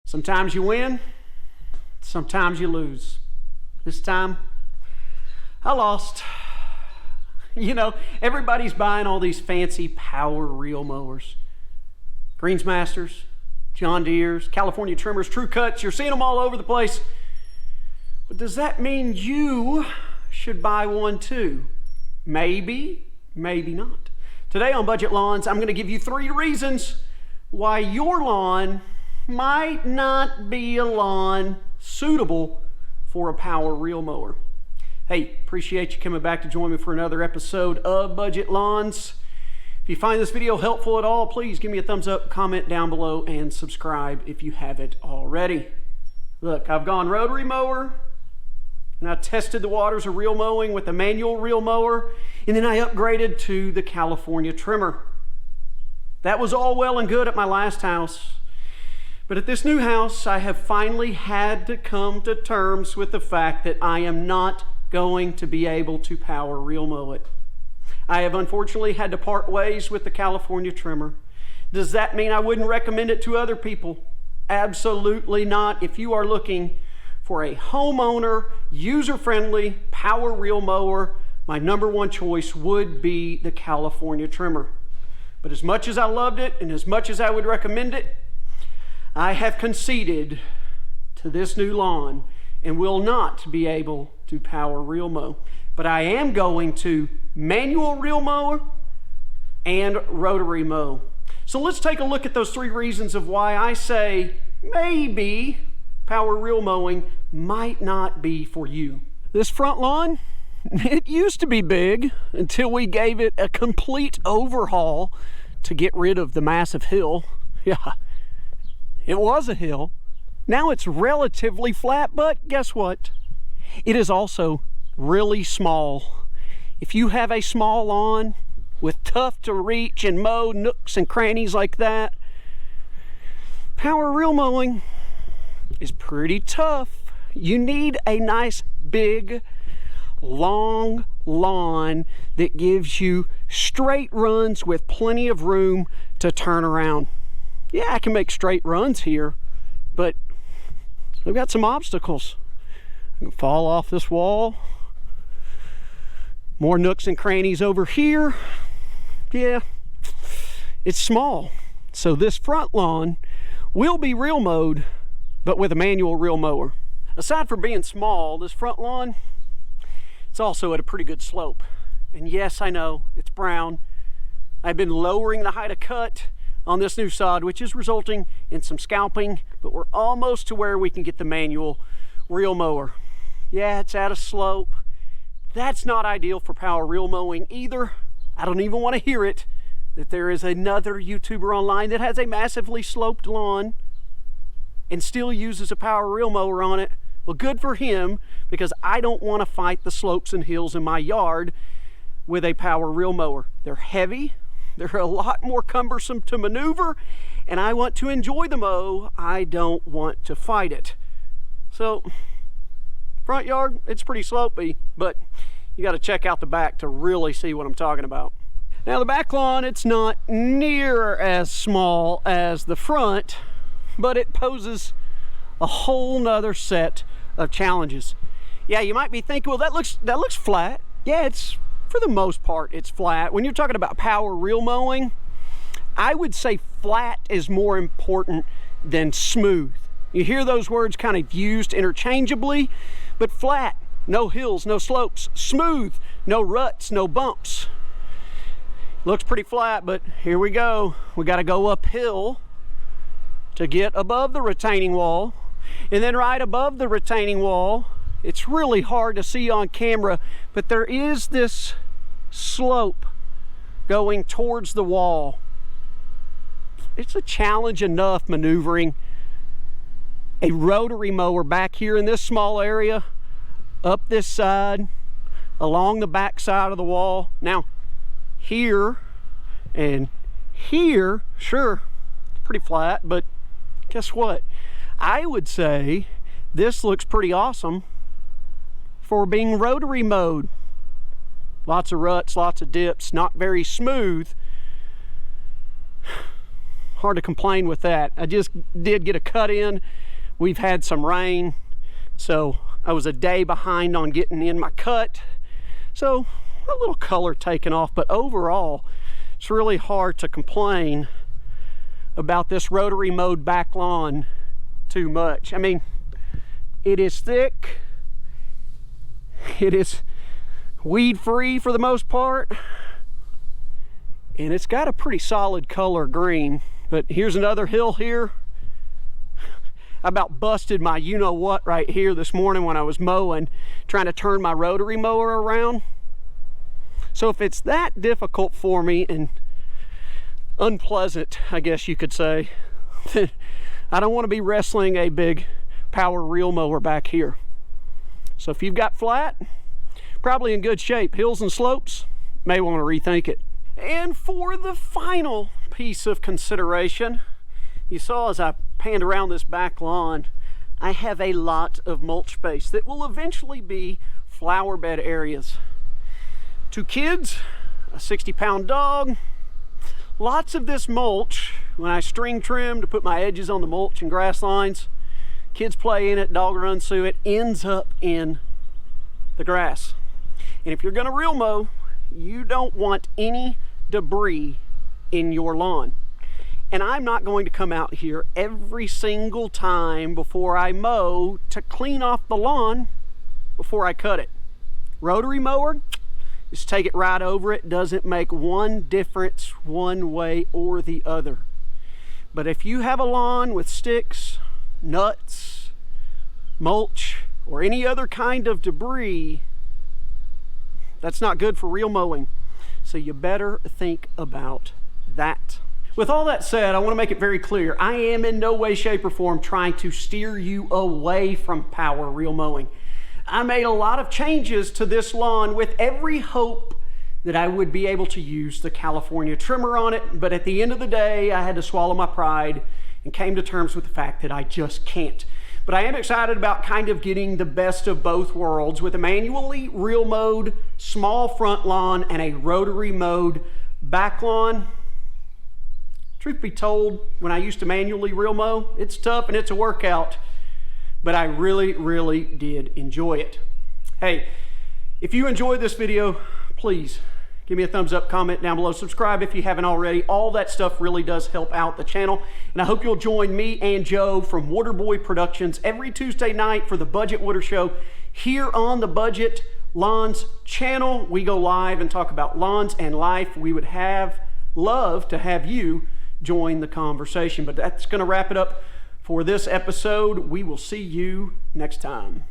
Sometimes you win, sometimes you lose. This time, I lost. You know, everybody's buying all these fancy power reel mowers. Greensmasters, John Deere's, California Trimmers, True Cuts, you're seeing them all over the place. But does that mean you should buy one too? Maybe, maybe not. Today on Budget Lawns, I'm going to give you 3 reasons why your lawn might not be a lawn suitable for a power reel mower. Hey, appreciate you coming back to join me for another episode of Budget Lawns. If you find this video helpful at all, please give me a thumbs up, comment down below, and subscribe if you haven't already. Look, I've gone rotary mower, and I tested the waters of reel mowing with a manual reel mower, and then I upgraded to the California trimmer. That was all well and good at my last house. But at this new house, I have finally had to come to terms with the fact that I am not going to be able to power reel mow it. I have unfortunately had to part ways with the California trimmer. Does that mean I wouldn't recommend it to other people? Absolutely not. If you are looking for a homeowner, user-friendly power reel mower, my number one choice would be the California trimmer. But as much as I loved it and as much as I would recommend it, I have conceded to this new lawn and will not be able to power reel mow. But I am going to manual reel mower and rotary mow. So let's take a look at those 3 reasons of why I say maybe power reel mowing might not be for you. This front lawn, it used to be big until we gave it a complete overhaul to get rid of the massive hill. Yeah. It was a hill. Now it's relatively flat, but guess what? It is also really small. If you have a small lawn with tough to reach and mow nooks and crannies like that, power reel mowing is pretty tough. You need a nice big long lawn that gives you straight runs with plenty of room to turn around. Yeah, I can make straight runs here, but I've got some obstacles. I can fall off this wall. More nooks and crannies over here. Yeah, it's small. So this front lawn will be reel mowed, but with a manual reel mower. Aside from being small, this front lawn, it's also at a pretty good slope. And yes, I know, it's brown. I've been lowering the height of cut on this new sod, which is resulting in some scalping, but we're almost to where we can get the manual reel mower. Yeah, it's at a slope. That's not ideal for power reel mowing either. I don't even want to hear it that there is another YouTuber online that has a massively sloped lawn and still uses a power reel mower on it. Well, good for him, because I don't want to fight the slopes and hills in my yard with a power reel mower. They're heavy. They're a lot more cumbersome to maneuver, and I want to enjoy the mow. I don't want to fight it. So, front yard, it's pretty slopey, but you got to check out the back to really see what I'm talking about. Now, the back lawn, it's not near as small as the front, but it poses a whole nother set of challenges. Yeah, you might be thinking, well, that looks flat. Yeah, it's, for the most part, it's flat. When you're talking about power reel mowing, I would say flat is more important than smooth. You hear those words kind of used interchangeably, but flat, no hills, no slopes. Smooth, no ruts, no bumps. Looks pretty flat, but here we go. We got to go uphill to get above the retaining wall. And then right above the retaining wall, it's really hard to see on camera, but there is this slope going towards the wall. It's a challenge enough maneuvering a rotary mower back here in this small area, up this side, along the back side of the wall. Now, here and here, sure, pretty flat, but guess what? I would say this looks pretty awesome for being rotary mowed. Lots of ruts, lots of dips, not very smooth. hard to complain with that. I just did get a cut in. We've had some rain, so I was a day behind on getting in my cut. So a little color taken off, but overall, it's really hard to complain about this rotary mowed back lawn too much. I mean, it is thick. It is weed free for the most part. And it's got a pretty solid color green. But here's another hill here. I about busted my you-know-what right here this morning when I was mowing, trying to turn my rotary mower around. So if it's that difficult for me and unpleasant, I guess you could say, then I don't want to be wrestling a big power reel mower back here. So if you've got flat, probably in good shape, hills and slopes, may want to rethink it. And for the final piece of consideration, you saw as I panned around this back lawn, I have a lot of mulch space that will eventually be flower bed areas. 2 kids, a 60-pound dog, lots of this mulch, when I string trim to put my edges on the mulch and grass lines, kids play in it, dog runs through it, ends up in the grass. And if you're gonna reel mow, you don't want any debris in your lawn. And I'm not going to come out here every single time before I mow to clean off the lawn before I cut it. Rotary mower, just take it right over it. Doesn't make one difference one way or the other. But if you have a lawn with sticks, nuts, mulch, or any other kind of debris, that's not good for reel mowing. So you better think about that. With all that said, I want to make it very clear, I am in no way, shape, or form trying to steer you away from power reel mowing. I made a lot of changes to this lawn with every hope that I would be able to use the California trimmer on it, but at the end of the day, I had to swallow my pride and came to terms with the fact that I just can't. But I am excited about kind of getting the best of both worlds with a manually reel mowed small front lawn and a rotary mowed back lawn. Truth be told, when I used to manually reel mow, it's tough and it's a workout, but I really, really did enjoy it. Hey, if you enjoyed this video, please give me a thumbs up, comment down below, subscribe if you haven't already. All that stuff really does help out the channel. And I hope you'll join me and Joe from Waterboy Productions every Tuesday night for the Budget Wooder Show here on the Budget Lawns channel. We go live and talk about lawns and life. We would love to have you join the conversation. But that's going to wrap it up for this episode. We will see you next time.